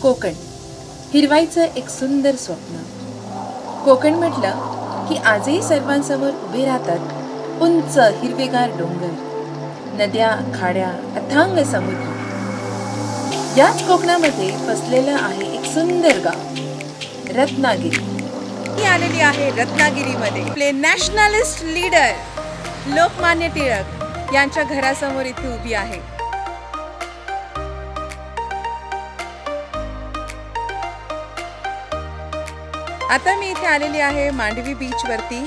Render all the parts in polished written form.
कोकण हिरवाईचं एक सुंदर स्वप्न। कोकण म्हटलं की आजही सर्वांसमोर उभे राहतात उंच हिरवेगार डोंगर, नद्या, खाड्या, अथांग समुद्र। याच कोकणामध्ये बसलेलं आहे एक सुंदर गाव रत्नागिरी। मी आलेली आहे रत्नागिरीमध्ये। आपले नॅशनलिस्ट लीडर लोकमान्य टिळक यांच्या घरासमोर इथे उभी आहे। आता मी इथे आलेली आहे मांडवी बीच वरती,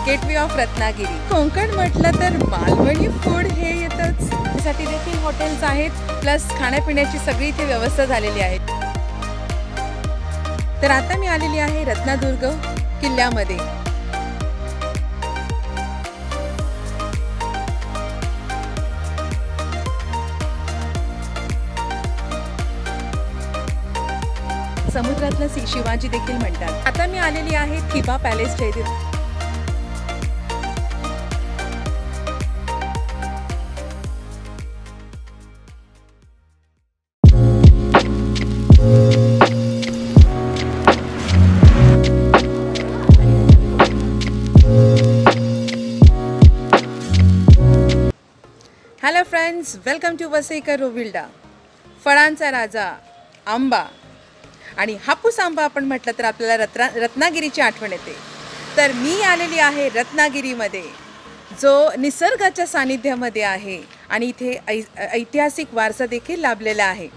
गेटवे ऑफ रत्नागिरी। कोकण म्हटलं तर मालवणी फूड हे येतच, त्यासाठी देखील हॉटेल्स आहेत, प्लस खाण्यापिण्याची सगळी इथे व्यवस्था झालेली आहे। तर आता मी आलेली आहे रत्नदुर्ग किल्ल्यामध्ये। समुद्रातलं शिवाजी देखील म्हणतात। आता मी आलेली आहे थिबा पॅलेसच्या इथे। Hello friends, welcome to Vasaikar Rovilda. फळांचा राजा आंबा आणि हापूस आंबा आपण म्हटलं तर आपल्याला रत्नागिरीची आठवण येते। तर मी आलेली आहे रत्नागिरीमध्ये, जो निसर्गाच्या सानिध्यामध्ये आहे आणि इथे ऐतिहासिक वारसा देखील लाभलेला आहे।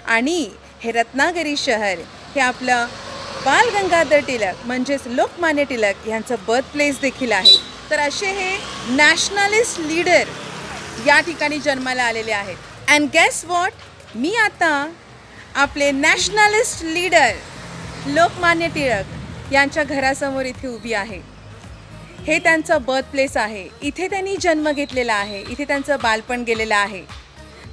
आणि हे रत्नागिरी शहर हे आपलं बाल गंगाधर टिळक म्हणजेच लोकमान्य टिळक यांचं बर्थ प्लेस देखील आहे। तर असे हे नॅशनलिस्ट लीडर या ठिकाणी जन्माला आलेले आहेत। अँड गेस व्हॉट, मी आता आपले नॅशनलिस्ट लीडर लोकमान्य टिळक यांच्या घरासमोर इथे उभी आहे। हे त्यांचं बर्थ प्लेस आहे, इथे त्यांनी जन्म घेतलेला आहे, इथे त्यांचं बालपण गेलेलं आहे।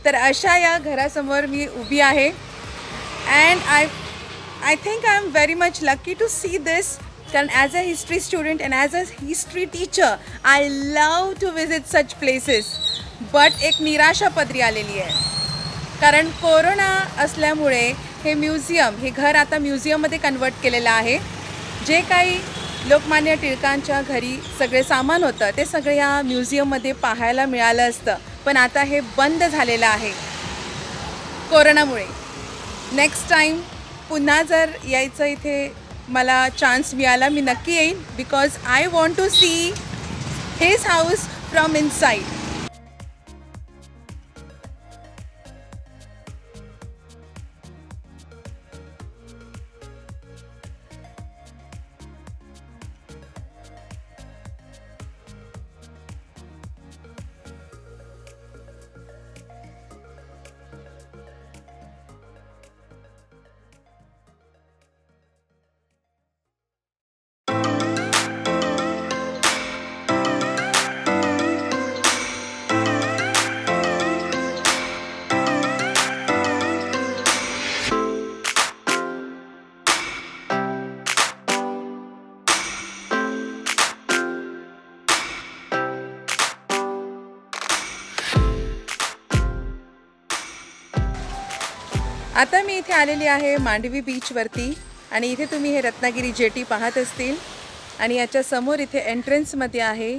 तर अशा या घरासमोर मी उभी आहे। And I think I am very much lucky to see this, कारण as a history student and as a history teacher I love to visit such places. But एक निराशा पदरी आलेली आहे, कारण कोरोना असल्यामुळे हे म्युझियम, हे घर आता म्युझियममध्ये कन्वर्ट केलेलं आहे। जे काही लोकमान्य टिळकांच्या घरी सगळे सामान होतं ते सगळे या म्युझियममध्ये पाहायला मिळालं असतं, पण आता हे बंद झालेलं आहे कोरोनामुळे। नेक्स्ट टाईम पुन्हा जर यायचं इथे मला चान्स मिळाला, मी नक्की येईन, because I want to see his house from inside. आता मी इथे आलेली आहे मांडवी बीचवरती, आणि इथे तुम्ही हे रत्नागिरी जेटी पाहत असतील, आणि याच्या समोर इथे एंट्रन्समध्ये आहे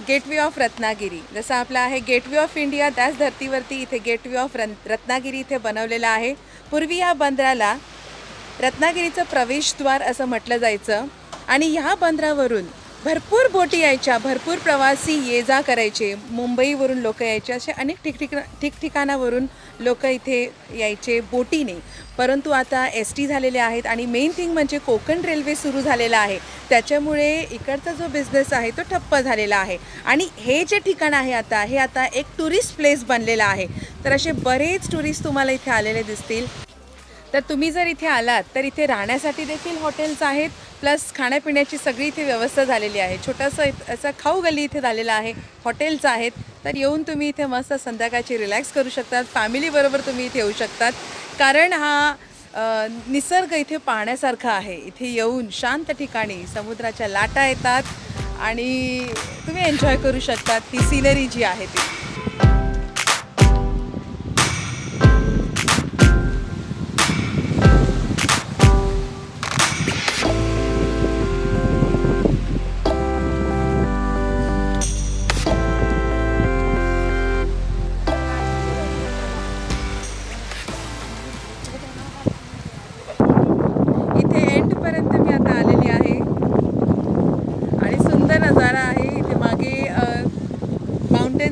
गेटवे ऑफ रत्नागिरी। जसं आपला आहे गेटवे ऑफ इंडिया, त्याच धर्तीवरती इथे गेटवे ऑफ रत्नागिरी इथे बनवलेलं आहे। पूर्वी या बंदराला रत्नागिरीचं प्रवेशद्वार असं म्हटलं जायचं, आणि ह्या बंदरावरून भरपूर बोटी यायच्या, भरपूर प्रवासी ये जा करायचे, मुंबईवरून लोक यायचे, असे अनेक ठिकठिकाणावरून लोक इथे यायचे बोटीने। परंतु आता ST झालेले आहेत, आणि मेन थिंग म्हणजे कोकण रेल्वे सुरू झालेला आहे, त्याच्यामुळे इकडचा जो बिझनेस आहे तो ठप्प झालेला आहे। आणि हे जे ठिकाण आहे आता, हे आता एक टुरिस्ट प्लेस बनलेलं आहे। तर असे बरेच टुरिस्ट तुम्हाला इथे आलेले दिसतील। तर तुम्ही जर इथे आलात तर इथे राहण्यासाठी देखील हॉटेल्स आहेत, प्लस खाण्यापिण्याची सगळी इथे व्यवस्था झालेली आहे। छोटंसं असं खाऊ गल्ली इथे झालेलं आहे, हॉटेल्स आहेत। तर येऊन तुम्ही इथे मस्त संध्याकाळची रिलॅक्स करू शकतात, फॅमिलीबरोबर तुम्ही इथे येऊ शकतात, कारण हा निसर्ग इथे पाहण्यासारखा आहे। इथे येऊन शांत ठिकाणी समुद्राच्या लाटा येतात आणि तुम्ही एन्जॉय करू शकतात ती सिनरी जी आहे ती।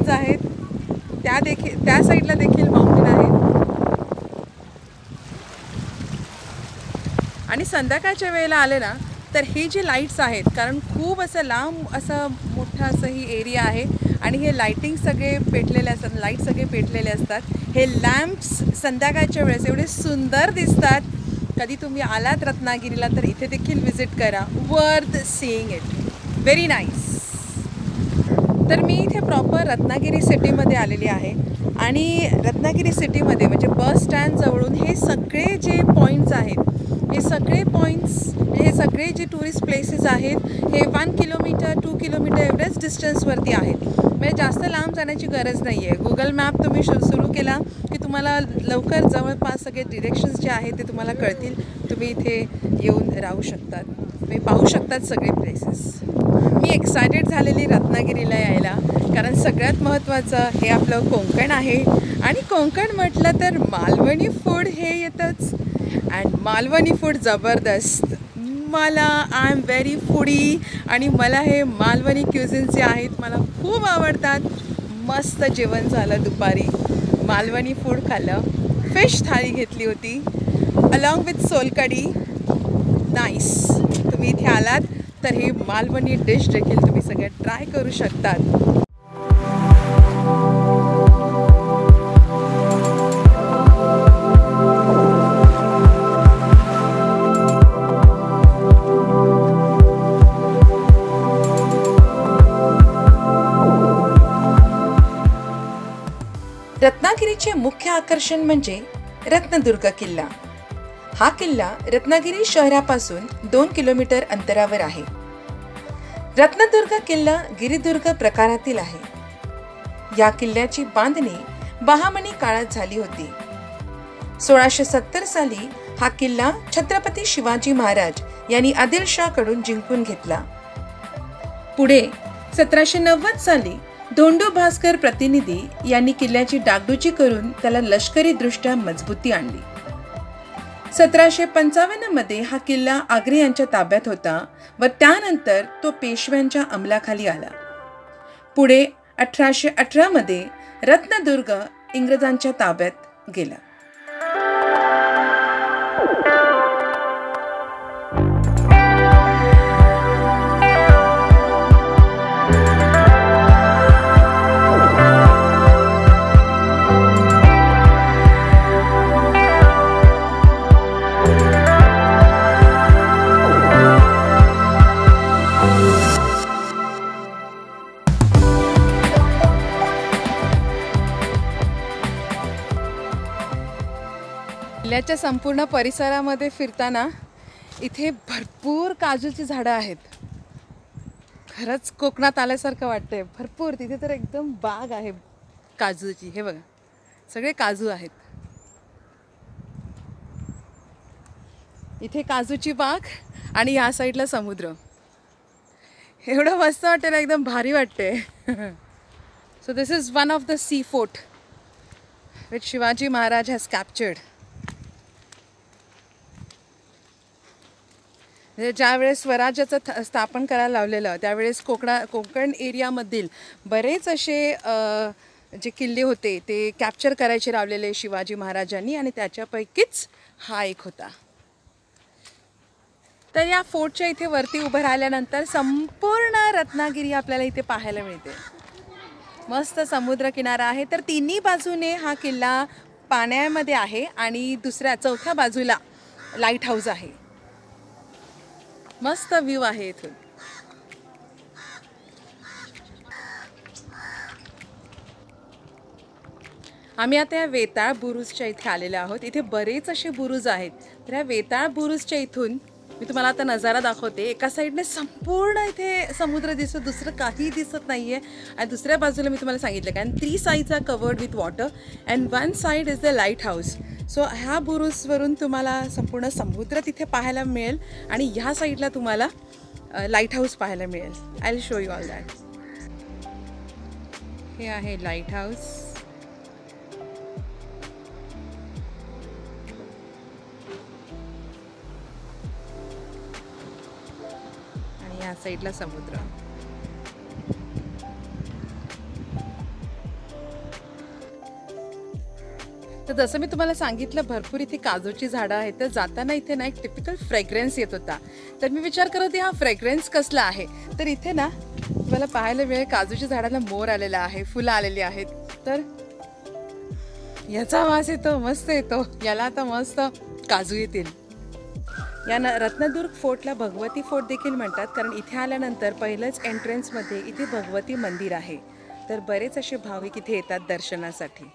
माउंटेन्स आहेत, त्या साईडला देखील माउंटेन आहेत. आणि संध्याकाळच्या वेळेला आले ना तर हे जे लाईट्स आहेत, कारण खूप असं लांब असं मोठं असं ही एरिया आहे आणि हे लाईटिंग सगळे पेटलेले असतात, लाईट सगळे पेटलेले असतात. हे लॅम्प्स संध्याकाळच्या वेळेस एवढे सुंदर दिसतात. कधी तुम्ही आलात रत्नागिरीला तर इथे देखील विजिट करा. Worth seeing it, very nice. तर मी इथे प्रॉपर रत्नागिरी सिटीमध्ये आलेली आहे आणि रत्नागिरी सिटीमध्ये म्हणजे बस स्टँड जवळून हे सगळे जे पॉईंट्स आहेत, हे सगळे पॉईंट्स, हे सगळे जे टुरिस्ट प्लेसेस आहेत हे 1 किलोमीटर 2 किलोमीटर एवढेच डिस्टन्सवरती आहेत. म्हणजे जास्त लांब जाण्याची गरज नाही आहे. गुगल मॅप तुम्ही सुरू केला की तुम्हाला लवकर जवळपास सगळे डिरेक्शन्स जे आहेत ते तुम्हाला कळतील. तुम्ही इथे येऊन राहू शकतात, तुम्ही पाहू शकतात सगळे प्लेसेस. मी एक्सायटेड झालेली रत्नागिरीला यायला, कारण सगळ्यात महत्त्वाचं हे आपलं कोकण आहे आणि कोकण म्हटलं तर मालवणी फूड हे येतंच. अँड मालवणी फूड जबरदस्त. आय एम व्हेरी फूडी आणि मला हे मालवणी क्युझिन्स जे आहेत मला खूप आवडतात. मस्त जेवण झालं दुपारी, मालवणी फूड खाल्लं, फिश थाळी घेतली होती अलॉंग विथ सोलकढी. नाईस. तुम्ही इथे आलात तर हे मालवणी डिश देखील तुम्ही सगळे ट्राय करू शकतात. रत्नागिरीचे मुख्य आकर्षण म्हणजे रत्नदुर्ग किल्ला. हा किल्ला रत्नागिरी शहरापासून 2 किलोमीटर अंतरावर आहे. रत्नदुर्ग किल्ला गिरिदुर्ग प्रकारातील आहे. या किल्ल्याची बांधणी बहामनी काळात झाली होती. 1670 साली हा किल्ला छत्रपती शिवाजी महाराज यांनी आदिलशाह कडून जिंकून घेतला. पुढे 1790 साली धोंडो भास्कर प्रतिनिधी यांनी किल्ल्याची डागडुजी करून त्याला लष्करी दृष्ट्या मजबूती आणली. 1755 मध्ये हा किल्ला आग्रे यांच्या ताब्यात होता व त्यानंतर तो पेशव्यांच्या अंमलाखाली आला. पुढे 1818 मध्ये रत्नदुर्ग इंग्रजांच्या ताब्यात गेला. किल्ल्याच्या संपूर्ण परिसरामध्ये फिरताना इथे भरपूर काजूची झाडं आहेत. खरंच कोकणात आल्यासारखं वाटतंय. भरपूर तिथे तर एकदम बाग आहे काजूची. हे बघा, सगळे काजू आहेत इथे. काजूची बाग आणि या साईडला समुद्र. एवढं मस्त वाटतं ना, एकदम भारी वाटते. So this is one of the sea fort which Shivaji Maharaj has captured. ज्यावेळेस स्वराज्याचं स्थापन करायला लावलेलं त्यावेळेस कोकण एरियामधील बरेच असे जे किल्ले होते ते कॅप्चर करायचे लावलेले शिवाजी महाराजांनी आणि त्याच्यापैकीच हा एक होता. तर या फोर्टच्या इथे वरती उभं राहिल्यानंतर संपूर्ण रत्नागिरी आपल्याला इथे पाहायला मिळते. मस्त समुद्र किनारा आहे. तर तिन्ही बाजूने हा किल्ला पाण्यामध्ये आहे आणि चौथ्या बाजूला लाईट हाऊस आहे. मस्त व्ह्यू आहे इथून. आम्ही आता या वेताळ बुरुजच्या इथे आलेले आहोत. इथे बरेच असे बुरुज आहेत. तर या वेताळ बुरुजच्या इथून मी तुम्हाला आता नजारा दाखवते. एका साईडने संपूर्ण इथे समुद्र दिसतो, दुसरं काही दिसत नाही आहे. आणि दुसऱ्या बाजूला मी तुम्हाला सांगितलं कारण 3 sides are covered with water and 1 side is the lighthouse. So ह्या बुरुजवरून तुम्हाला संपूर्ण समुद्र तिथे पाहायला मिळेल आणि ह्या साईडला तुम्हाला लाईट हाऊस पाहायला मिळेल. I will show you all that. हे आहे लाईट हाऊस. आणि या साईडला समुद्र. तर जसं मी तुम्हाला सांगितलं भरपूर इथे काजूची झाडं आहेत. तर जाताना इथे ना एक टिपिकल फ्रेग्रन्स येत होता. तर मी विचार करत होते हा फ्रेग्रन्स कसला आहे. तर इथे ना तुम्हाला पाहायला मिळेल काजूच्या झाडाला मोर आलेला आहे, फुलं आलेली आहेत. तर याचा वास येतो, मस्त येतो. याला आता मस्त काजू येतील. या रत्नदुर्ग फोर्टला भगवती फोर्ट देखील म्हणतात, कारण इथे आल्यानंतर पहिलंच एंट्रन्समध्ये इथे भगवती मंदिर आहे. तर बरेच असे भाविक इथे येतात दर्शनासाठी.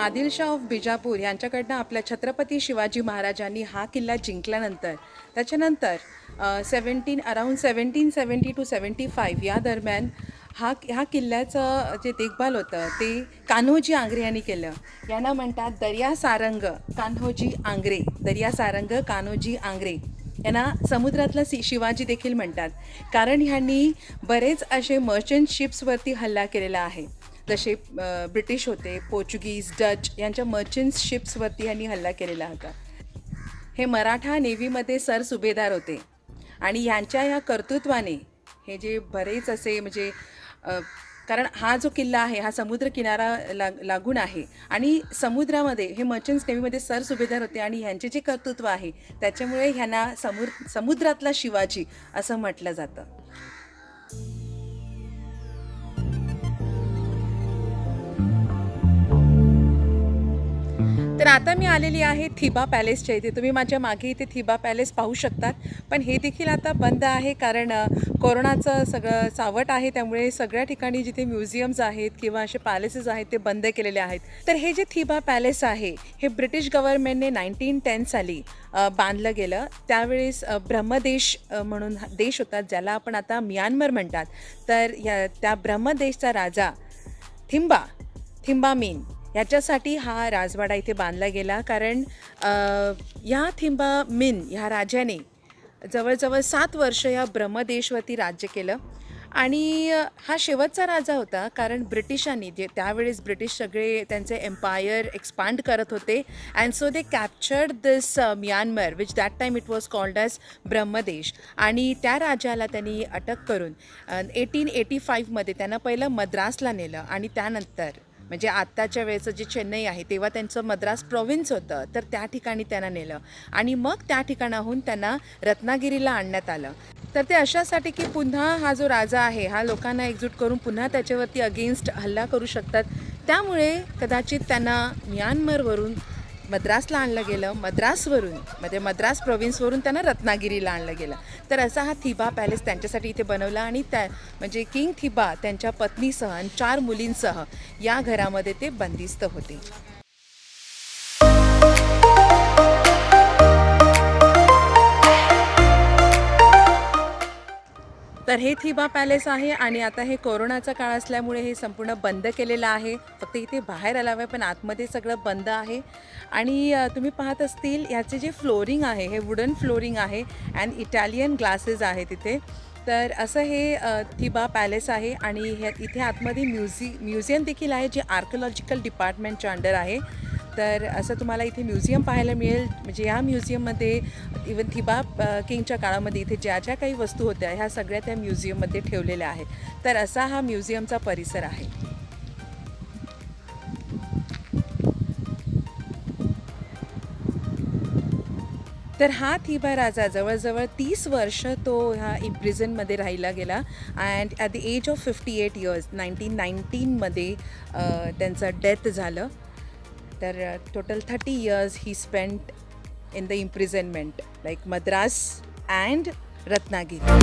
आदिलशाह ऑफ बिजापूर यांच्याकडनं आपल्या छत्रपती शिवाजी महाराजांनी हा किल्ला जिंकल्यानंतर त्याच्यानंतर अराउंड 1770 to 75 या दरम्यान ह्या किल्ल्याचं जे देखभाल होतं ते कान्होजी आंग्रे यांनी केलं. यांना म्हणतात दर्या सारंग कान्होजी आंग्रे. दर्या सारंग कान्होजी आंग्रे यांना समुद्रातला शिवाजी देखील म्हणतात, कारण ह्यांनी बरेच असे मर्चंट शिप्सवरती हल्ला केलेला आहे. जसे ब्रिटिश होते, पोर्चुगीज, डच यांच्या मर्चंट शिप्सवरती ह्यांनी हल्ला केलेला होता. हे मराठा नेव्हीमध्ये सरसुभेदार होते आणि ह्यांच्या ह्या कर्तृत्वाने हे जे बरेच असे म्हणजे कारण हा जो किल्ला आहे हा समुद्र किनारा लागून आहे आणि समुद्रामध्ये हे मर्चंट्स नेव्हीमध्ये सरसुभेदार होते आणि ह्यांचे जे कर्तृत्व आहे त्याच्यामुळे ह्यांना समुद्रातला शिवाजी असं म्हटलं जातं. तर आता मी आलेली आहे थिबा पॅलेसच्या इथे. तुम्ही माझ्या मागे इथे थिबा पॅलेस पाहू शकतात, पण हे देखील आता बंद आहे कारण कोरोनाचं सगळं सावट आहे. त्यामुळे सगळ्या ठिकाणी जिथे म्युझियम्स आहेत किंवा असे पॅलेसेस आहेत ते बंद केलेले आहेत. तर हे जे थिबा पॅलेस आहे हे ब्रिटिश गव्हर्नमेंटने 1910 साली बांधलं गेलं. त्यावेळेस ब्रह्मदेश म्हणून देश होता ज्याला आपण आता म्यानमार म्हणतात. तर त्या ब्रह्मदेशचा राजा थिम्बामीन याच्यासाठी हा राजवाडा इथे बांधला गेला, कारण या थिम्बामीन ह्या राजाने जवळजवळ 7 वर्ष या ब्रह्मदेशवरती राज्य केलं आणि हा शेवटचा राजा होता, कारण ब्रिटिशांनी जे त्यावेळेस ब्रिटिश सगळे त्यांचे एम्पायर एक्सपांड करत होते and so they captured this Myanmar which that time it was called as Brahmadesh. आणि त्या राजाला त्यांनी अटक करून 1885मध्ये त्यांना पहिलं मद्रासला नेलं आणि त्यानंतर म्हणजे आत्ताच्या वेळेचं जे चेन्नई आहे तेव्हा त्यांचं मद्रास प्रोव्हिन्स होतं, तर त्या ठिकाणी त्यांना नेलं आणि मग त्या ठिकाणाहून त्यांना रत्नागिरीला आणण्यात आलं. तर ते अशासाठी की पुन्हा हा जो राजा आहे हा लोकांना एकजूट करून पुन्हा त्याच्यावरती अगेन्स्ट हल्ला करू शकतात. त्यामुळे कदाचित त्यांना म्यानमारवरून मद्रासला आणलं गेलं, मद्रासवरून म्हणजे मद्रास प्रोव्हिन्सवरून त्यांना रत्नागिरीला आणलं गेलं. तर असा हा थिबा पॅलेस त्यांच्यासाठी इथे बनवला आणि त्या म्हणजे किंग थिबा त्यांच्या पत्नीसह आणि 4 मुलींसह या घरामध्ये ते बंदिस्त होते. तर हे थिबा पॅलेस आहे आणि आता हे कोरोनाचा काळ असल्यामुळे हे संपूर्ण बंद केलेलं आहे. फक्त इथे बाहेर आलं आहे पण आतमध्ये सगळं बंद आहे. आणि तुम्ही पाहत असतील याचे जे फ्लोरिंग आहे हे वुडन फ्लोरिंग आहे अँड इटालियन ग्लासेस आहे तिथे. तर असं हे थिबा पॅलेस आहे आणि इथे आतमध्ये म्युझियम देखील आहे जे आर्किओलॉजिकल डिपार्टमेंटच्या अंडर आहे. तर असं तुम्हाला इथे म्युझियम पाहायला मिळेल. म्हणजे या म्युझियममध्ये इवन थिबा किंगच्या काळामध्ये इथे ज्या ज्या काही वस्तू होत्या ह्या सगळ्या त्या म्युझियममध्ये ठेवलेल्या आहेत. तर असा हा म्युझियमचा परिसर आहे. तर हा थिबा राजा जवळजवळ 30 वर्ष तो ह्या इम्प्रिझनमध्ये राहिला गेला and at the age of 58 years 1919मध्ये त्यांचं डेथ झालं. तर total 30 years he spent in the imprisonment like Madras and Ratnagiri.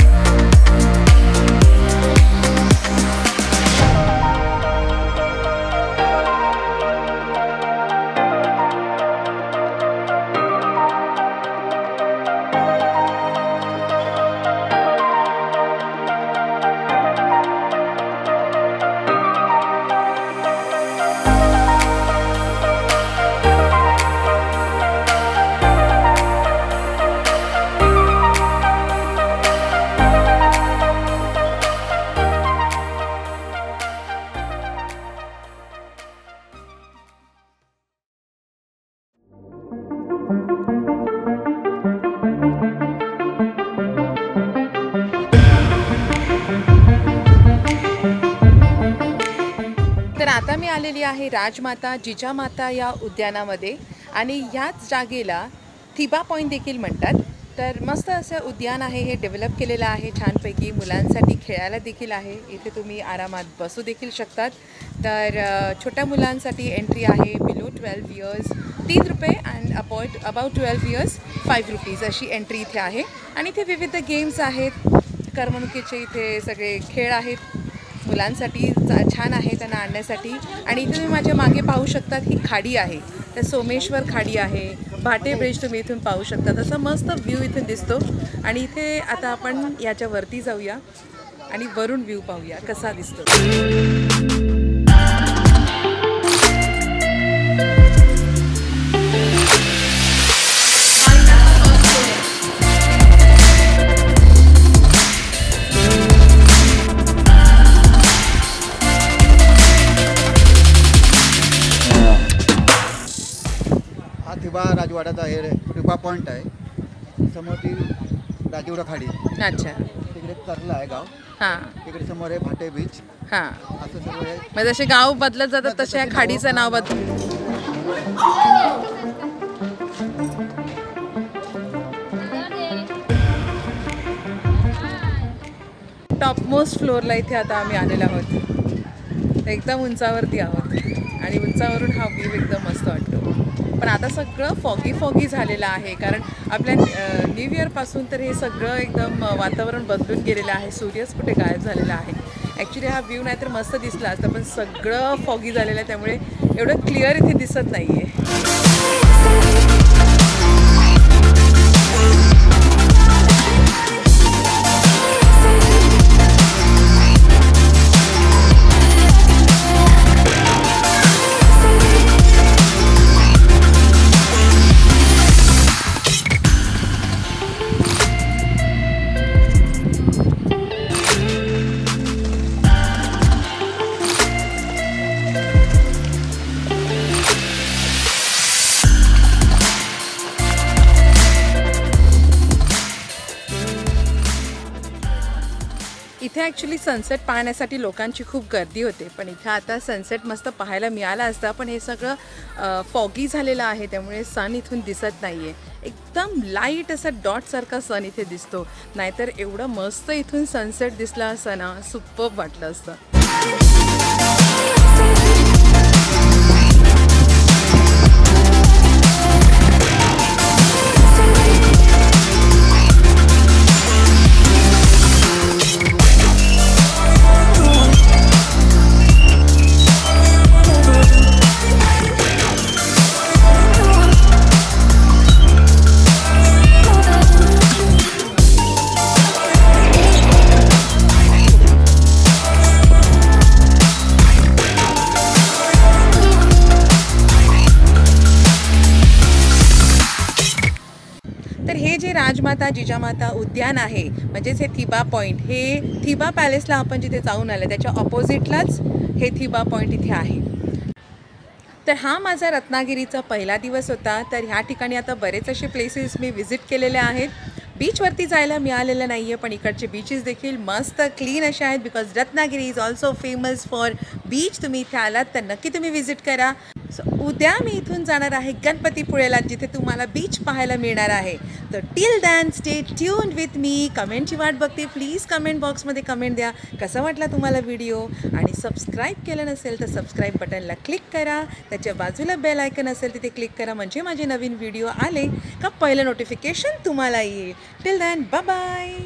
आता मी आलेली आहे राजमाता जिजामाता या उद्यानामध्ये आणि ह्याच जागेला थिबा पॉईंट देखील म्हणतात. तर मस्त असं उद्यान आहे, हे डेव्हलप केलेलं आहे छानपैकी. मुलांसाठी खेळायला देखील आहे, इथे तुम्ही आरामात बसू देखील शकतात. तर छोट्या मुलांसाठी एंट्री आहे below 12 years ₹3 and about 12 years ₹5 अशी एंट्री इथे आहे. आणि इथे विविध गेम्स आहेत, करमणुकीचे इथे सगळे खेळ आहेत मुलांसाठी, छान आहे त्यांना आणण्यासाठी. आणि इथे तुम्ही माझ्या मागे पाहू शकतात ही खाडी आहे, तर सोमेश्वर खाडी आहे. भाटे ब्रिज तुम्ही इथून पाहू शकता. तसा मस्त व्ह्यू इथून दिसतो. आणि इथे आता आपण याच्यावरती जाऊया आणि वरून व्ह्यू पाहूया कसा दिसतो. थिबा राजवाड्याचा हे थिबा पॉईंट आहे. समोर ती राजवाडा खाडी, अच्छा, तिकडे कर्ला आहे गाव, हां तिकडे समोर आहे भाटे बीच. हां, असं सर्व आहे. म्हणजे जसे गाव बदलत जातात तसे या खाडीचं नाव टॉपमोस्ट फ्लोअरला इथे आता आम्ही आलेलो आहोत. एकदम उंचावरती आहोत आणि उंचावरून हा व्ह्यू एकदम मस्त वाटतो. पण आता सगळं फॉगी झालेलं आहे, कारण आपल्या न्यू इयरपासून तर हे सगळं एकदम वातावरण बदलून गेलेलं आहे. सूर्यच कुठे गायब झालेला आहे. ॲक्च्युली हा व्ह्यू नाही तर मस्त दिसला असता, पण सगळं फॉगी झालेलं आहे, त्यामुळे एवढं क्लिअर इथे दिसत नाही आहे. इथे ॲक्च्युली सनसेट पाहण्यासाठी लोकांची खूप गर्दी होते, पण इथे आता सनसेट मस्त पाहायला मिळाला असता, पण हे सगळं फॉगी झालेलं आहे, त्यामुळे सन इथून दिसत नाही आहे. एकदम लाईट असा डॉटसारखा सन इथे दिसतो. नाहीतर एवढं मस्त इथून सनसेट दिसला असता ना, सुपर्ब वाटलं असतं. तर हे जे राजमाता जिजामाता उद्यान आहे, म्हणजेच हे थिबा पॉईंट, हे थिबा पॅलेसला आपण जिथे जाऊन आलं त्याच्या ऑपोजिटलाच हे थिबा पॉईंट इथे आहे. तर हा माझा रत्नागिरीचा पहिला दिवस होता. तर ह्या ठिकाणी आता बरेच असे प्लेसेस मी व्हिजिट केलेले आहेत. बीचवरती जायला मिळालेलं नाही आहे, पण इकडचे बीचेस देखील मस्त क्लीन असे आहेत. Because Ratnagiri is also famous for beach. तुम्ही इथे आलात तर नक्की तुम्ही व्हिजिट करा. सो उद्या मी इथून जाणार आहे गणपतीपुळेला, जिथे तुम्हाला बीच पाहायला मिळणार आहे. तर till then stay tuned with me. कमेंटची वाट बघते. प्लीज कमेंट बॉक्समध्ये कमेंट द्या कसा वाटला तुम्हाला व्हिडिओ. आणि सबस्क्राईब केलं नसेल तर सबस्क्राईब बटनला क्लिक करा. त्याच्या बाजूला बेल आयकन असेल तिथे क्लिक करा, म्हणजे माझे नवीन व्हिडिओ आले का पहिलं नोटिफिकेशन तुम्हाला येईल. Till then bye bye.